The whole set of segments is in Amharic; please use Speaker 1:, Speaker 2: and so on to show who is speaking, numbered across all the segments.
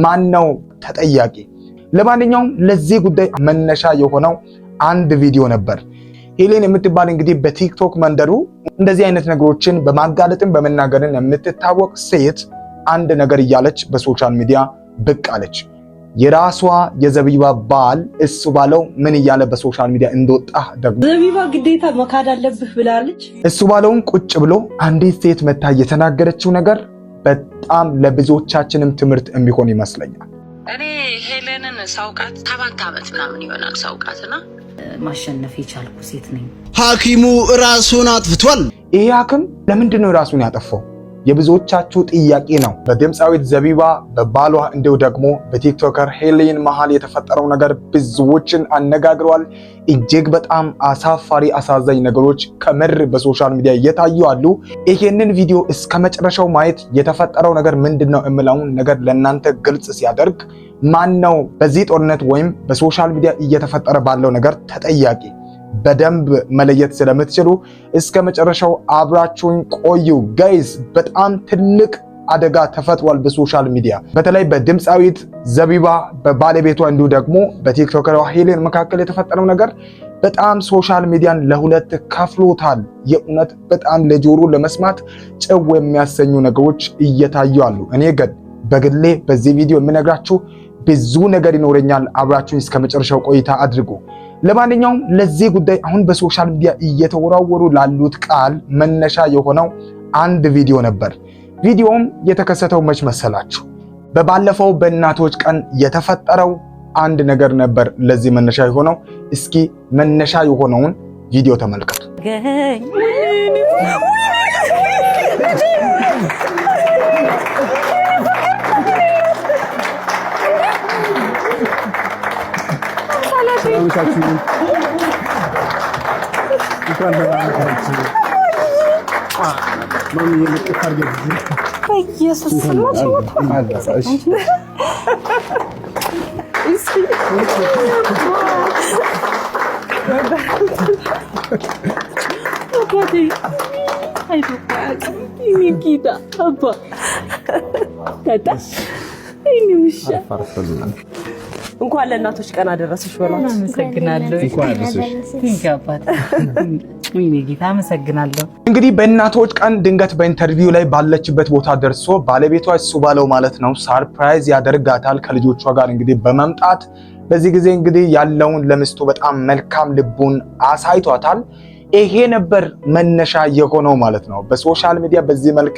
Speaker 1: ማን ነው ተጠያቂ? ለማንኛውም ለዚህ ጉዳይ መነሻ የሆነው አንድ ቪዲዮ ነበር። ሄሌን የምትባል እንግዲህ በቲክቶክ መንደሩ እንደዚህ አይነት ነገሮችን በማጋለጥም በመናገርን የምትታወቅ ሴት አንድ ነገር እያለች በሶሻል ሚዲያ ብቅ አለች። የራሷ የዘቢባ ባል እሱ ባለው ምን እያለ በሶሻል ሚዲያ እንደወጣ ደግሞ
Speaker 2: ዘቢባ ግዴታ መካድ አለብህ ብላለች።
Speaker 1: እሱ ባለውን ቁጭ ብሎ አንዲት ሴት መታ የተናገረችው ነገር በጣም ለብዙዎቻችንም ትምህርት የሚሆን ይመስለኛል።
Speaker 3: እኔ ሄሌንን ሳውቃት 7 ዓመት ምናምን ይሆናል ሳውቃትና ማሸነፍ የቻልኩ ሴት ነኝ።
Speaker 4: ሐኪሙ ራሱን አጥፍቷል።
Speaker 1: ይሄ ሐኪም ለምንድን ነው ራሱን ያጠፋው? የብዙዎቻችሁ ጥያቄ ነው። በድምፃዊት ዘቢባ በባሏ እንዲሁ ደግሞ በቲክቶከር ሄሌን መሃል የተፈጠረው ነገር ብዙዎችን አነጋግሯል። እጅግ በጣም አሳፋሪ አሳዛኝ ነገሮች ከምር በሶሻል ሚዲያ እየታዩ አሉ። ይሄንን ቪዲዮ እስከ መጨረሻው ማየት የተፈጠረው ነገር ምንድነው የሚለውን ነገር ለእናንተ ግልጽ ሲያደርግ ማን ነው በዚህ ጦርነት ወይም በሶሻል ሚዲያ እየተፈጠረ ባለው ነገር ተጠያቂ በደንብ መለየት ስለምትችሉ እስከ መጨረሻው አብራችሁን ቆዩ ጋይስ። በጣም ትልቅ አደጋ ተፈጥሯል በሶሻል ሚዲያ በተለይ በድምፃዊት ዘቢባ በባለቤቷ እንዲሁ ደግሞ በቲክቶከሯ ሄሌን መካከል የተፈጠረው ነገር በጣም ሶሻል ሚዲያን ለሁለት ከፍሎታል። የእውነት በጣም ለጆሮ ለመስማት ጭው የሚያሰኙ ነገሮች እየታዩ አሉ። እኔ ግን በግሌ በዚህ ቪዲዮ የምነግራችሁ ብዙ ነገር ይኖረኛል። አብራችሁን እስከ መጨረሻው ቆይታ አድርጉ። ለማንኛውም ለዚህ ጉዳይ አሁን በሶሻል ሚዲያ እየተወራወሩ ላሉት ቃል መነሻ የሆነው አንድ ቪዲዮ ነበር። ቪዲዮም የተከሰተው መች መሰላችሁ? በባለፈው በእናቶች ቀን የተፈጠረው አንድ ነገር ነበር ለዚህ መነሻ የሆነው። እስኪ መነሻ የሆነውን ቪዲዮ ተመልከቱ።
Speaker 2: እንኳን ለእናቶች ቀን አደረሰሽ በሏት።
Speaker 3: አመሰግናለሁ። አመሰግናለሁ።
Speaker 1: እንግዲህ በእናቶች ቀን ድንገት በኢንተርቪው ላይ ባለችበት ቦታ ደርሶ ባለቤቷ እሱ ባለው ማለት ነው ሰርፕራይዝ ያደርጋታል ከልጆቿ ጋር እንግዲህ በመምጣት በዚህ ጊዜ እንግዲህ ያለውን ለሚስቱ በጣም መልካም ልቡን አሳይቷታል። ይሄ ነበር መነሻ የሆነው ማለት ነው። በሶሻል ሚዲያ በዚህ መልክ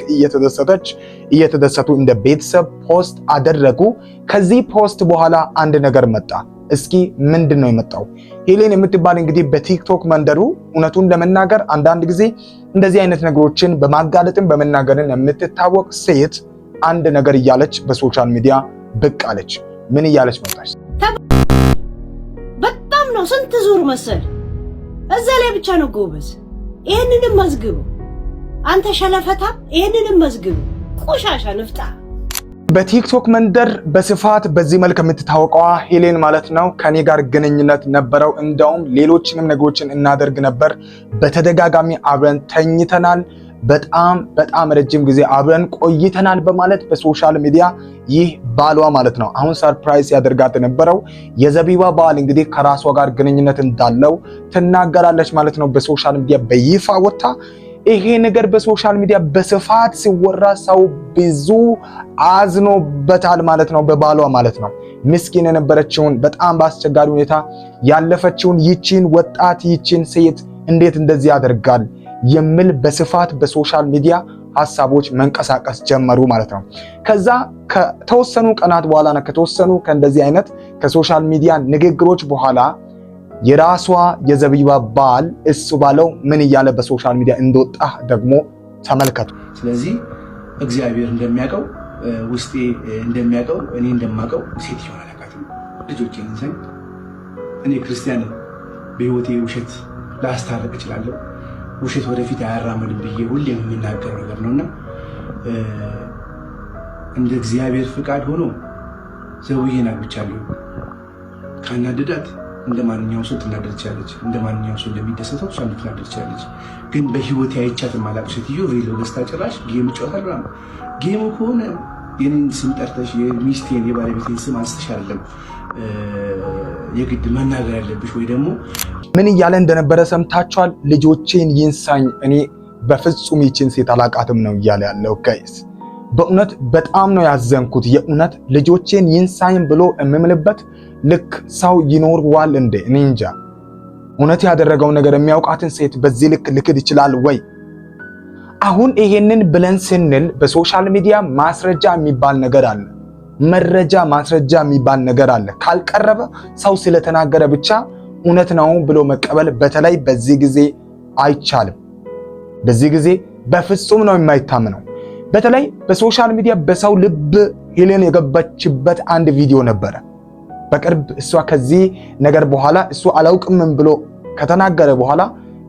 Speaker 1: እየተደሰቱ እንደ ቤተሰብ ፖስት አደረጉ። ከዚህ ፖስት በኋላ አንድ ነገር መጣ። እስኪ ምንድን ነው የመጣው? ሄሌን የምትባል እንግዲህ በቲክቶክ መንደሩ እውነቱን ለመናገር አንዳንድ ጊዜ እንደዚህ አይነት ነገሮችን በማጋለጥም በመናገርን የምትታወቅ ሴት አንድ ነገር እያለች በሶሻል ሚዲያ ብቅ አለች። ምን እያለች መጣች?
Speaker 2: በጣም ነው ስንት ዙር መሰል እዛ ላይ ብቻ ነው ጎበዝ። ይሄንንም መዝግቡ አንተ ሸለፈታ፣ ይሄንንም መዝግቡ ቆሻሻ ንፍጣ።
Speaker 1: በቲክቶክ መንደር በስፋት በዚህ መልክ የምትታወቀዋ ሄሌን ማለት ነው ከኔ ጋር ግንኙነት ነበረው። እንደውም ሌሎችንም ነገሮችን እናደርግ ነበር። በተደጋጋሚ አብረን ተኝተናል። በጣም ረጅም ጊዜ አብረን ቆይተናል በማለት በሶሻል ሚዲያ ይህ ባሏ ማለት ነው አሁን ሰርፕራይዝ ያደርጋት የነበረው የዘቢባ ባል እንግዲህ ከራሷ ጋር ግንኙነት እንዳለው ትናገራለች ማለት ነው በሶሻል ሚዲያ በይፋ ወጣ። ይሄ ነገር በሶሻል ሚዲያ በስፋት ሲወራ ሰው ብዙ አዝኖበታል ማለት ነው በባሏ ማለት ነው። ምስኪን የነበረችውን በጣም በአስቸጋሪ ሁኔታ ያለፈችውን ይቺን ሴት እንዴት እንደዚህ ያደርጋል የሚል በስፋት በሶሻል ሚዲያ ሐሳቦች መንቀሳቀስ ጀመሩ ማለት ነው። ከዛ ከተወሰኑ ቀናት በኋላ ከእንደዚህ አይነት ከሶሻል ሚዲያ ንግግሮች በኋላ የራሷ የዘቢባ ባል እሱ ባለው ምን እያለ በሶሻል ሚዲያ እንደወጣ ደግሞ ተመልከቱ።
Speaker 5: ስለዚህ እግዚአብሔር እንደሚያውቀው ውስጤ እንደሚያውቀው እኔ እንደማውቀው ሴት ይሆናል አቃተኝ ልጆቼን ዘንድ እኔ ክርስቲያን በህይወቴ ውሸት ላስታርቅ እችላለሁ። ውሸት ወደፊት አያራምድም ብዬ ሁሌም የምናገረው ነገር ነውና እንደ እግዚአብሔር ፍቃድ ሆኖ ዘውዬን አግብቻለሁ። ካናደዳት እንደማንኛውም ሰው ትናደድ ትችላለች። እንደማንኛውም ሰው እንደሚደሰተው እሷ ልትናደድ ትችላለች። ግን በህይወት አይቻት የማላውቅ ሴትዮ ቬሎ ገዝታ ጭራሽ ጌም እጫወታለሁ። ጌሙ ከሆነ የኔን ስም ጠርተሽ የሚስቴን የባለቤቴን ስም አንስተሽ አይደለም የግድ መናገር ያለብሽ። ወይ ደግሞ
Speaker 1: ምን እያለ እንደነበረ ሰምታችኋል። ልጆቼን ይንሳኝ፣ እኔ በፍጹም ይችን ሴት አላቃትም ነው እያለ ያለው ጋይስ። በእውነት በጣም ነው ያዘንኩት። የእውነት ልጆቼን ይንሳኝ ብሎ የምምልበት ልክ ሰው ይኖርዋል እንዴ? እኔ እንጃ። እውነት ያደረገው ነገር የሚያውቃትን ሴት በዚህ ልክ ልክድ ይችላል ወይ? አሁን ይሄንን ብለን ስንል በሶሻል ሚዲያ ማስረጃ የሚባል ነገር አለ። መረጃ ማስረጃ የሚባል ነገር አለ። ካልቀረበ ሰው ስለተናገረ ብቻ እውነት ነው ብሎ መቀበል በተለይ በዚህ ጊዜ አይቻልም። በዚህ ጊዜ በፍጹም ነው የማይታመነው። በተለይ በሶሻል ሚዲያ በሰው ልብ ሄለን የገባችበት አንድ ቪዲዮ ነበረ በቅርብ። እሷ ከዚህ ነገር በኋላ እሱ አላውቅም ብሎ ከተናገረ በኋላ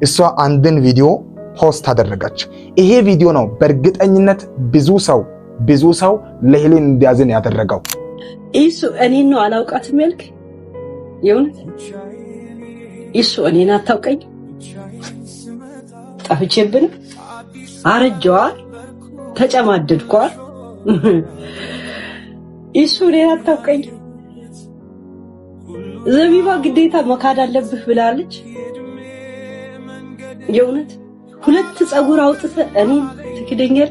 Speaker 1: እሷ አንድን ቪዲዮ ፖስት አደረገች። ይሄ ቪዲዮ ነው በእርግጠኝነት ብዙ ሰው ለሄለን እንዲያዝን ያደረገው።
Speaker 2: እሱ እኔን ነው አላውቃትም ያልክ? የእውነት እሱ እኔን አታውቀኝ? ጠፍቼብን አረጀዋል፣ ተጨማደድኳል። እሱ እኔን አታውቀኝ? ዘቢባ ግዴታ መካድ አለብህ ብላለች። የእውነት ሁለት ጸጉር አውጥተህ እኔን ትክደኛል?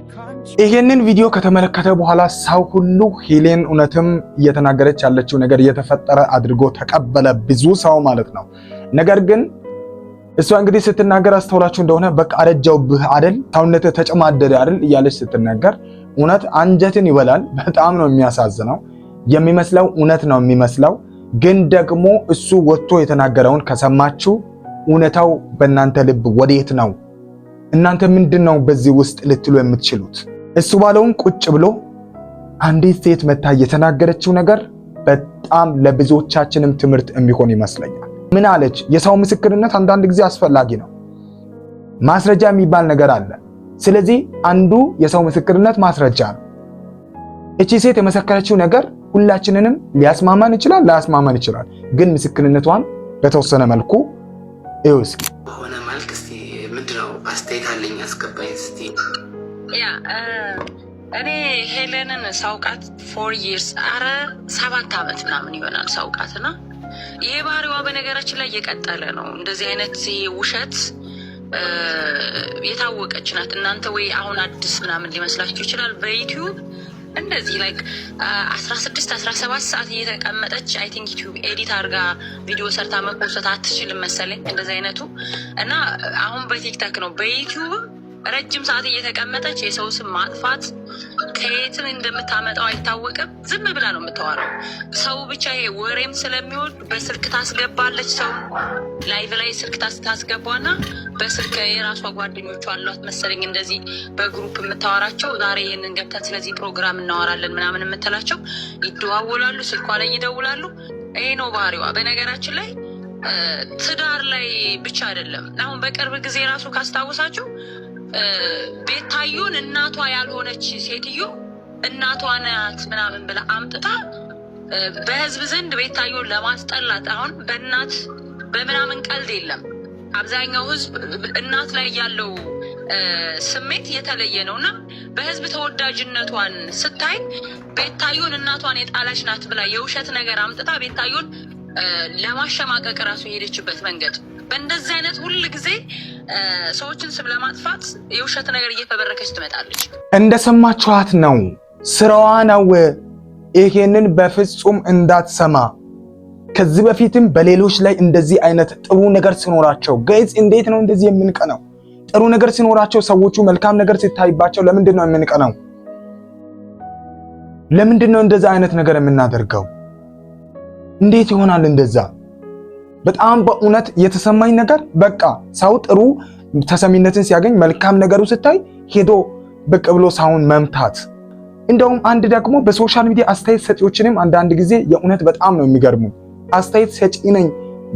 Speaker 1: ይሄንን ቪዲዮ ከተመለከተ በኋላ ሰው ሁሉ ሄለን እውነትም እየተናገረች ያለችው ነገር እየተፈጠረ አድርጎ ተቀበለ፣ ብዙ ሰው ማለት ነው። ነገር ግን እሷ እንግዲህ ስትናገር አስተውላችሁ እንደሆነ በቃ አረጃውብህ አይደል፣ ሰውነትህ ተጨማደደ አይደል እያለች ስትናገር እውነት አንጀትን ይበላል። በጣም ነው የሚያሳዝነው። የሚመስለው እውነት ነው የሚመስለው፣ ግን ደግሞ እሱ ወጥቶ የተናገረውን ከሰማችሁ እውነታው በእናንተ ልብ ወዴት ነው? እናንተ ምንድነው በዚህ ውስጥ ልትሉ የምትችሉት? እሱ ባለውን ቁጭ ብሎ አንዲት ሴት መታ የተናገረችው ነገር በጣም ለብዙዎቻችንም ትምህርት የሚሆን ይመስለኛል። ምን አለች? የሰው ምስክርነት አንዳንድ ጊዜ አስፈላጊ ነው። ማስረጃ የሚባል ነገር አለ። ስለዚህ አንዱ የሰው ምስክርነት ማስረጃ ነው። እቺ ሴት የመሰከረችው ነገር ሁላችንንም ሊያስማማን ይችላል፣ ላያስማማን ይችላል። ግን ምስክርነቷን በተወሰነ መልኩ እዩ እስኪ።
Speaker 6: በሆነ መልክ እስቲ ምንድነው አስተያየት አለኝ አስገባኝ እስቲ።
Speaker 3: እኔ ሄለንን ሳውቃት 4 years 7 ዓመት ምናምን ይሆናል ሳውቃትና ይሄ ባህሪዋ በነገራችን ላይ እየቀጠለ ነው። እንደዚህ አይነት ውሸት የታወቀች ናት። እናንተ ወይ አሁን አዲስ ምናምን ሊመስላችሁ ይችላል። በዩቲዩብ እንደዚህ ላይክ 16-17 ሰዓት እየተቀመጠች አይ ቲንክ ዩቲዩብ ኤዲት አድርጋ ቪዲዮ ሰርታ መፖስት አትችልም መሰለኝ እንደዚህ አይነቱ እና አሁን በቲክታክ ነው። በዩቲዩብ ረጅም ሰዓት እየተቀመጠች የሰው ስም ማጥፋት ከየትን እንደምታመጣው አይታወቅም። ዝም ብላ ነው የምታወራው። ሰው ብቻ ይሄ ወሬም ስለሚወድ በስልክ ታስገባለች። ሰው ላይቭ ላይ ስልክ ታስገባና በስልክ የራሷ ጓደኞቿ አሏት መሰለኝ እንደዚህ በግሩፕ የምታወራቸው ዛሬ ይህንን ገብተን ስለዚህ ፕሮግራም እናወራለን ምናምን የምትላቸው ይደዋወላሉ፣ ስልኳ ላይ ይደውላሉ። ይሄ ነው ባህሪዋ። በነገራችን ላይ ትዳር ላይ ብቻ አይደለም። አሁን በቅርብ ጊዜ ራሱ ካስታወሳችሁ ቤታዩን እናቷ ያልሆነች ሴትዮ እናቷ ናት ምናምን ብላ አምጥታ በህዝብ ዘንድ ቤታዩን ለማስጠላት። አሁን በእናት በምናምን ቀልድ የለም። አብዛኛው ህዝብ እናት ላይ ያለው ስሜት የተለየ ነውና በህዝብ ተወዳጅነቷን ስታይ ቤታዩን እናቷን የጣላች ናት ብላ የውሸት ነገር አምጥታ ቤታዩን ለማሸማቀቅ ራሱ የሄደችበት መንገድ በእንደዚህ አይነት ሁል ጊዜ ሰዎችን ስም ለማጥፋት የውሸት ነገር እየፈበረከች ትመጣለች።
Speaker 1: እንደሰማችኋት ነው፣ ስራዋ ነው። ይሄንን በፍጹም እንዳትሰማ። ከዚህ በፊትም በሌሎች ላይ እንደዚህ አይነት ጥሩ ነገር ሲኖራቸው ጋይስ፣ እንዴት ነው እንደዚህ የምንቀነው? ጥሩ ነገር ሲኖራቸው ሰዎቹ መልካም ነገር ሲታይባቸው ለምንድን ነው የምንቀነው? ለምንድን ነው እንደዛ አይነት ነገር የምናደርገው? እንዴት ይሆናል እንደዛ? በጣም በእውነት የተሰማኝ ነገር በቃ ሰው ጥሩ ተሰሚነትን ሲያገኝ መልካም ነገሩ ስታይ ሄዶ ብቅ ብሎ ሰውን መምታት። እንደውም አንድ ደግሞ በሶሻል ሚዲያ አስተያየት ሰጪዎችንም አንዳንድ ጊዜ የእውነት በጣም ነው የሚገርሙ። አስተያየት ሰጪ ነኝ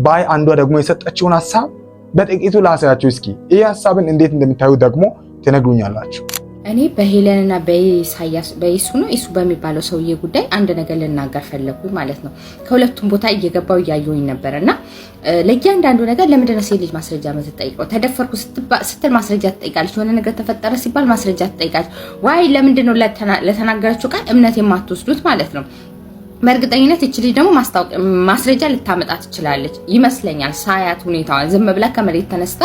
Speaker 1: ባይ አንዷ ደግሞ የሰጠችውን ሐሳብ በጥቂቱ ላሳያችሁ እስኪ። ይህ ሐሳብን እንዴት እንደምታዩ ደግሞ ትነግሩኛላችሁ።
Speaker 7: እኔ በሄለንና በኢሳያስ በኢሱ ነው ኢሱ በሚባለው ሰውዬ ጉዳይ አንድ ነገር ልናገር ፈለኩኝ ማለት ነው። ከሁለቱም ቦታ እየገባው እያየሁኝ ነበርና ለእያንዳንዱ ነገር ለምንድን ነው ሴት ልጅ ማስረጃ የምትጠይቀው? ተደፈርኩ ስትል ማስረጃ ትጠይቃለች። የሆነ ነገር ተፈጠረ ሲባል ማስረጃ ትጠይቃለች። ዋይ ለምንድን ነው ለተናገረችው ቃል እምነት የማትወስዱት ማለት ነው? በእርግጠኝነት እቺ ልጅ ደግሞ ማስረጃ ልታመጣ ትችላለች ይመስለኛል። ሳያት ሁኔታዋን ዝም ብላ ከመሬት ተነስታ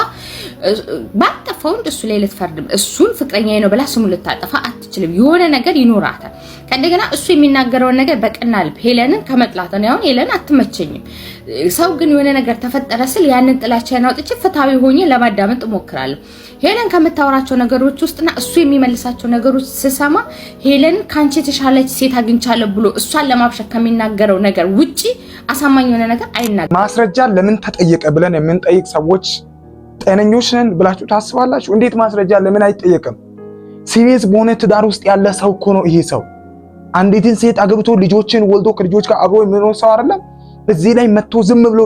Speaker 7: ባጠፋው እሱ ላይ ልትፈርድም እሱን ፍቅረኛዬ ነው ብላ ስሙ ልታጠፋ አትችልም። የሆነ ነገር ይኖራታል። ከእንደገና እሱ የሚናገረውን ነገር በቀና ልብ ሄለንን ከመጥላት ነው። ያው ሄለን አትመቸኝም። ሰው ግን የሆነ ነገር ተፈጠረ ስል ያንን ጥላቻዬን አውጥቼ ፍታዊ ሆኜ ለማዳመጥ እሞክራለሁ። ሄለን ከምታወራቸው ነገሮች ውስጥና እሱ የሚመልሳቸው ነገሮች ስሰማ ሄለን ካንቺ የተሻለች ሴት አግኝቻለሁ ብሎ እሷን ለማብሸክ ከሚናገረው ነገር ውጪ አሳማኝ የሆነ ነገር አይናገርም።
Speaker 1: ማስረጃ ለምን ተጠየቀ ብለን የምንጠይቅ ሰዎች ጤነኞች ነን ብላችሁ ታስባላችሁ? እንዴት ማስረጃ ለምን አይጠየቅም? ሲሪየስ በሆነ ትዳር ውስጥ ያለ ሰው እኮ ነው ይሄ ሰው። አንዲትን ሴት አግብቶ ልጆችን ወልዶ ከልጆች ጋር አብሮ የሚኖር ሰው አይደለም። እዚህ ላይ መጥቶ ዝም ብሎ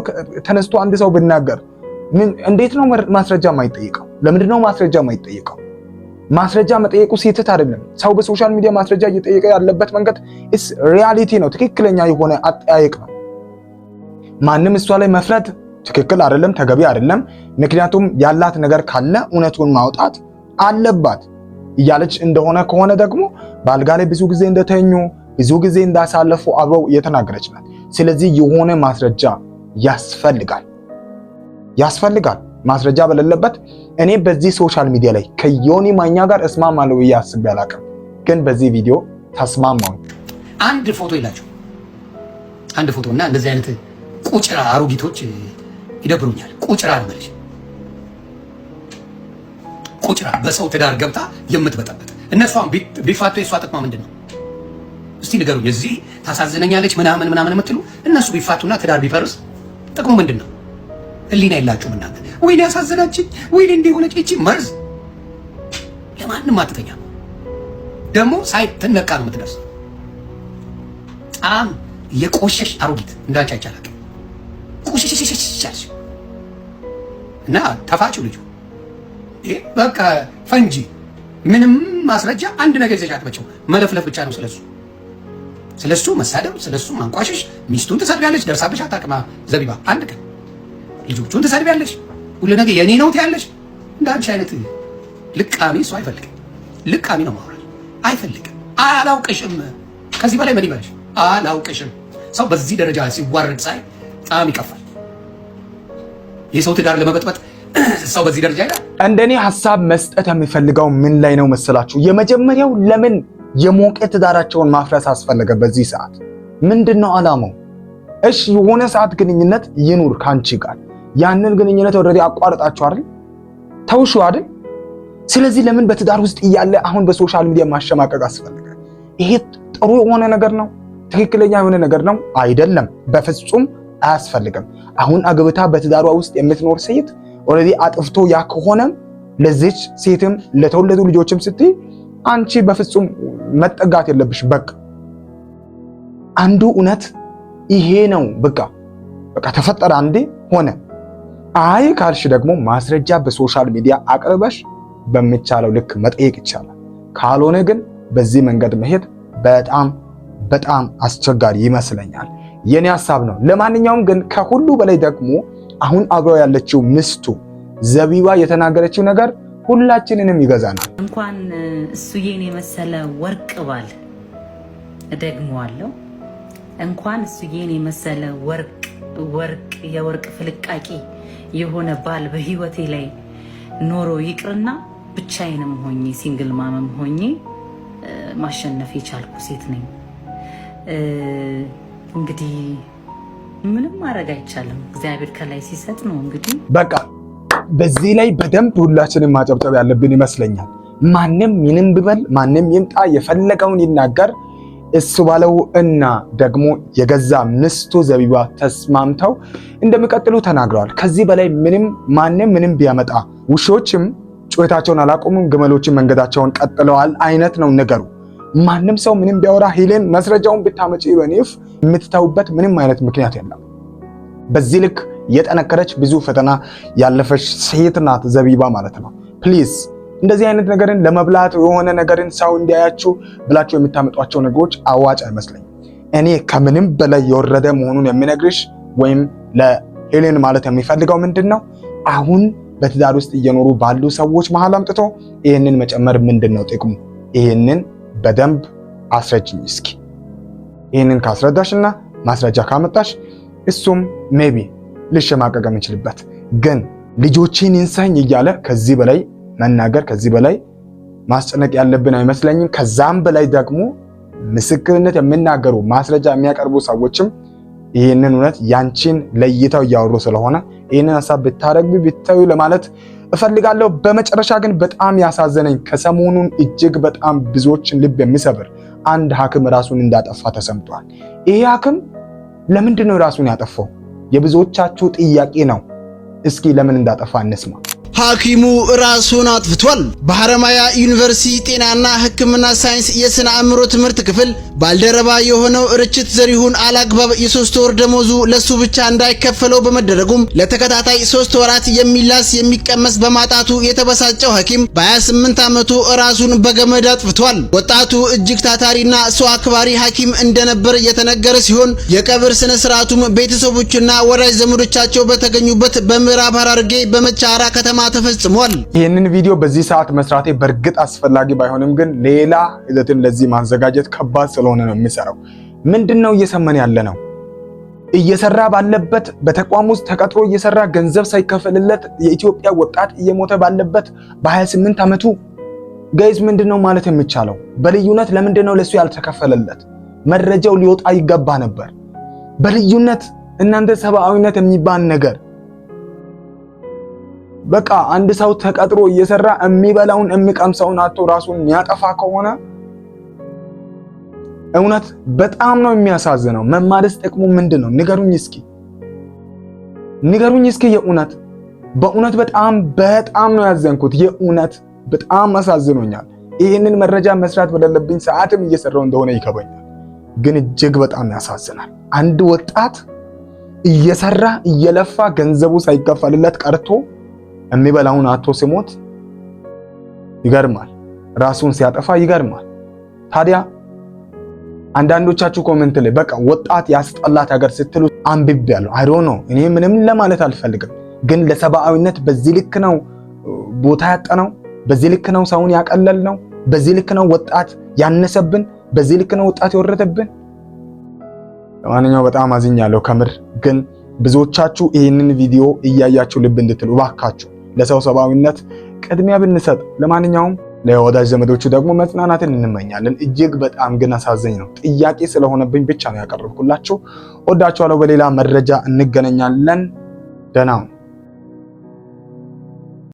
Speaker 1: ተነስቶ አንድ ሰው ብናገር እንዴት ነው ማስረጃ የማይጠየቀው? ለምንድን ነው ማስረጃ የማይጠየቀው? ማስረጃ መጠየቁ ስህተት አይደለም። ሰው በሶሻል ሚዲያ ማስረጃ እየጠየቀ ያለበት መንገድ ሪያሊቲ ነው፣ ትክክለኛ የሆነ አጠያየቅ ነው። ማንም እሷ ላይ መፍረድ ትክክል አይደለም፣ ተገቢ አይደለም። ምክንያቱም ያላት ነገር ካለ እውነቱን ማውጣት አለባት። እያለች እንደሆነ ከሆነ ደግሞ ባልጋ ላይ ብዙ ጊዜ እንደተኙ ብዙ ጊዜ እንዳሳለፉ አብረው እየተናገረች ናት። ስለዚህ የሆነ ማስረጃ ያስፈልጋል። ማስረጃ በሌለበት እኔ በዚህ ሶሻል ሚዲያ ላይ ከዮኒ ማኛ ጋር እስማማለሁ ብዬ አስቤ አላውቅም፣ ግን በዚህ ቪዲዮ ተስማማሁ።
Speaker 8: አንድ ፎቶ ይላችሁ አንድ ፎቶ እና እንደዚህ አይነት ቁጭራ አሮጊቶች ይደብሩኛል። ቁጭራ አልመለሽ ቁጭራ በሰው ትዳር ገብታ የምትበጠበጥ እነሷን ቢፋቱ የሷ ጥቅማ ምንድን ነው? እስቲ ንገሩኝ። እዚህ ታሳዝነኛለች ምናምን የምትሉ እነሱ ቢፋቱና ትዳር ቢፈርስ ጥቅሙ ምንድን ነው? ህሊና የላችሁም እናንተ። ወይኔ ያሳዘናችኝ፣ ወይኔ እንዲህ ሆነች። እቺ መርዝ ለማንም አትተኛ። ደግሞ ሳይትነቃ ነው የምትደርስ። በጣም የቆሸሽ አሮጊት እንዳንቺ አይቻላል። ቆሸሽ እና ተፋችሁ ልጁ በቃ ፈንጂ ምንም ማስረጃ አንድ ነገር ይዘሽ አትመጪው። መለፍለፍ ብቻ ነው ስለሱ መሳደብ፣ ስለሱ ማንቋሸሽ። ሚስቱን ትሰድቢያለሽ፣ ደርሳብሽ አታውቅም ዘቢባ። አንድ ቀን ልጆቹን ትሰድቢያለሽ፣ ሁሉ ነገር የኔ ነው ትያለሽ። እንዳንቺ አይነት ልቃሚ እሱ አይፈልግም። ልቃሚ ነው ማውራት አይፈልግም። አላውቅሽም። ከዚህ በላይ ምን ይበልሽ? አላውቅሽም። ሰው በዚህ ደረጃ ሲዋረድ ሳይ በጣም ይቀፋል። የሰው ትዳር ለመበጥበጥ ሰው በዚህ ደረጃ ይላል።
Speaker 1: እንደኔ ሐሳብ መስጠት የሚፈልገው ምን ላይ ነው መሰላችሁ? የመጀመሪያው ለምን የሞቀ ትዳራቸውን ማፍረስ አስፈለገ? በዚህ ሰዓት ምንድነው አላማው? እሺ የሆነ ሰዓት ግንኙነት ይኑር ካንቺ ጋር፣ ያንን ግንኙነት ኦልሬዲ አቋርጣችሁ አይደል? ተውሹ አይደል? ስለዚህ ለምን በትዳር ውስጥ እያለ አሁን በሶሻል ሚዲያ ማሸማቀቅ አስፈለገ? ይሄ ጥሩ የሆነ ነገር ነው? ትክክለኛ የሆነ ነገር ነው? አይደለም፣ በፍጹም አያስፈልግም። አሁን አግብታ በትዳሯ ውስጥ የምትኖር ሴት ኦልሬዲ አጥፍቶ ያ ከሆነ ለዚች ሴትም ለተወለዱ ልጆችም ስትይ አንቺ በፍጹም መጠጋት የለብሽ። በቃ አንዱ እውነት ይሄ ነው። በቃ ተፈጠረ፣ አንዴ ሆነ። አይ ካልሽ ደግሞ ማስረጃ በሶሻል ሚዲያ አቅርበሽ በሚቻለው ልክ መጠየቅ ይቻላል። ካልሆነ ግን በዚህ መንገድ መሄድ በጣም አስቸጋሪ ይመስለኛል። የኔ ሐሳብ ነው። ለማንኛውም ግን ከሁሉ በላይ ደግሞ አሁን አብረው ያለችው ምስቱ ዘቢባ የተናገረችው ነገር ሁላችንንም ይገዛናል።
Speaker 9: እንኳን እሱዬን የመሰለ ወርቅ ባል እደግመዋለሁ፣ እንኳን እሱዬን የመሰለ የወርቅ ፍልቃቂ የሆነ ባል በህይወቴ ላይ ኖሮ ይቅርና ብቻዬንም ሆኜ ሲንግል ማመም ሆኜ ማሸነፍ የቻልኩ ሴት ነኝ። እንግዲህ ምንም ማድረግ አይቻልም። እግዚአብሔር ከላይ ሲሰጥ ነው። እንግዲህ
Speaker 1: በቃ በዚህ ላይ በደንብ ሁላችንም ማጨብጨብ ያለብን ይመስለኛል። ማንም ምንም ቢበል ማንም ይምጣ የፈለገውን ይናገር፣ እሱ ባለው እና ደግሞ የገዛ ምስቱ ዘቢባ ተስማምተው እንደሚቀጥሉ ተናግረዋል። ከዚህ በላይ ማንም ምንም ቢያመጣ ውሾችም ጩኸታቸውን አላቆሙም፣ ግመሎችም መንገዳቸውን ቀጥለዋል አይነት ነው ነገሩ። ማንም ሰው ምንም ቢያወራ ሄለን መስረጃውን ብታመጪ በኔፍ የምትታውበት ምንም አይነት ምክንያት የለም። በዚህ ልክ የጠነከረች ብዙ ፈተና ያለፈች ሴት ናት ዘቢባ ማለት ነው። ፕሊዝ እንደዚህ አይነት ነገርን ለመብላት የሆነ ነገርን ሰው እንዲያያችሁ ብላችሁ የምታመጧቸው ነገሮች አዋጭ አይመስለኝም። እኔ ከምንም በላይ የወረደ መሆኑን የሚነግርሽ ወይም ለሄሌን ማለት የሚፈልገው ምንድነው አሁን በትዳር ውስጥ እየኖሩ ባሉ ሰዎች መሃል አምጥቶ ይሄንን መጨመር ምንድነው ጥቅሙ? ይሄንን በደንብ አስረጅኝ እስኪ። ይሄንን ካስረዳሽና ማስረጃ ካመጣሽ እሱም ሜቢ ልሸማቀቅ የምችልበት፣ ግን ልጆቼን እንሳኝ እያለ ከዚህ በላይ መናገር ከዚህ በላይ ማስጨነቅ ያለብን አይመስለኝም። ከዛም በላይ ደግሞ ምስክርነት የሚናገሩ ማስረጃ የሚያቀርቡ ሰዎችም ይህንን እውነት ያንቺን ለይተው እያወሩ ስለሆነ ይህንን ሐሳብ ብታረግቢ ብታዩ ለማለት እፈልጋለሁ። በመጨረሻ ግን በጣም ያሳዘነኝ ከሰሞኑን እጅግ በጣም ብዙዎችን ልብ የሚሰብር አንድ ሐኪም ራሱን እንዳጠፋ ተሰምቷል። ይሄ ሐኪም ለምንድን ነው ራሱን ያጠፋው? የብዙዎቻችሁ ጥያቄ ነው። እስኪ ለምን እንዳጠፋ እንስማ።
Speaker 4: ሐኪሙ ራሱን አጥፍቷል። በሐረማያ ዩኒቨርሲቲ ጤናና ሕክምና ሳይንስ የስነ አእምሮ ትምህርት ክፍል ባልደረባ የሆነው ርችት ዘሪሁን አላግባብ የ3 ወር ደሞዙ ለሱ ብቻ እንዳይከፈለው በመደረጉም ለተከታታይ 3 ወራት የሚላስ የሚቀመስ በማጣቱ የተበሳጨው ሐኪም በ28 ዓመቱ ራሱን በገመድ አጥፍቷል። ወጣቱ እጅግ ታታሪና ሰው አክባሪ ሐኪም እንደነበር የተነገረ ሲሆን የቀብር ስነ ስርዓቱም ቤተሰቦችና ወዳጅ ዘመዶቻቸው በተገኙበት በምዕራብ ሐረርጌ በመቻራ ከተማ ተፈጽሟል።
Speaker 1: ይህንን ቪዲዮ በዚህ ሰዓት መስራቴ በእርግጥ አስፈላጊ ባይሆንም ግን ሌላ ይዘትን ለዚህ ማዘጋጀት ከባድ ስለሆነ ነው የሚሰራው። ምንድነው እየሰማን ያለ ነው? እየሰራ ባለበት በተቋም ውስጥ ተቀጥሮ እየሰራ ገንዘብ ሳይከፈልለት የኢትዮጵያ ወጣት እየሞተ ባለበት በ28 ዓመቱ ጋይዝ ምንድነው ማለት የሚቻለው? በልዩነት ለምንድነው ለሱ ያልተከፈለለት? መረጃው ሊወጣ ይገባ ነበር። በልዩነት እናንተ ሰብአዊነት የሚባል ነገር በቃ አንድ ሰው ተቀጥሮ እየሰራ የሚበላውን የሚቀምሰውን አጥቶ ራሱን የሚያጠፋ ከሆነ እውነት በጣም ነው የሚያሳዝነው። መማርስ ጥቅሙ ምንድነው? ንገሩኝ እስኪ የእውነት በእውነት በጣም ነው ያዘንኩት። የእውነት በጣም አሳዝኖኛል። ይህንን መረጃ መስራት በሌለብኝ ሰዓትም እየሰራው እንደሆነ ይከበኛል፣ ግን እጅግ በጣም ያሳዝናል። አንድ ወጣት እየሰራ እየለፋ ገንዘቡ ሳይከፈልለት ቀርቶ የሚበላውን አጥቶ ሲሞት ይገርማል። ራሱን ሲያጠፋ ይገርማል። ታዲያ አንዳንዶቻችሁ ኮሜንት ላይ በቃ ወጣት ያስጠላት ሀገር ስትሉ አንብቤያለሁ። አይ ዶንት ኖ እኔ ምንም ለማለት አልፈልግም፣ ግን ለሰብአዊነት በዚህ ልክ ነው ቦታ ያጠነው? በዚህ ልክ ነው ሰውን ያቀለል ነው? በዚህ ልክ ነው ወጣት ያነሰብን? በዚህ ልክ ነው ወጣት የወረደብን? ለማንኛውም በጣም አዝኛለሁ ከምር። ግን ብዙዎቻችሁ ይህንን ቪዲዮ እያያችሁ ልብ እንድትሉ ባካችሁ ለሰው ሰብአዊነት ቅድሚያ ብንሰጥ። ለማንኛውም ለወዳጅ ዘመዶቹ ደግሞ መጽናናትን እንመኛለን። እጅግ በጣም ግን አሳዘኝ ነው። ጥያቄ ስለሆነብኝ ብቻ ነው ያቀረብኩላችሁ። ወዳችኋለሁ። በሌላ መረጃ እንገናኛለን። ደህና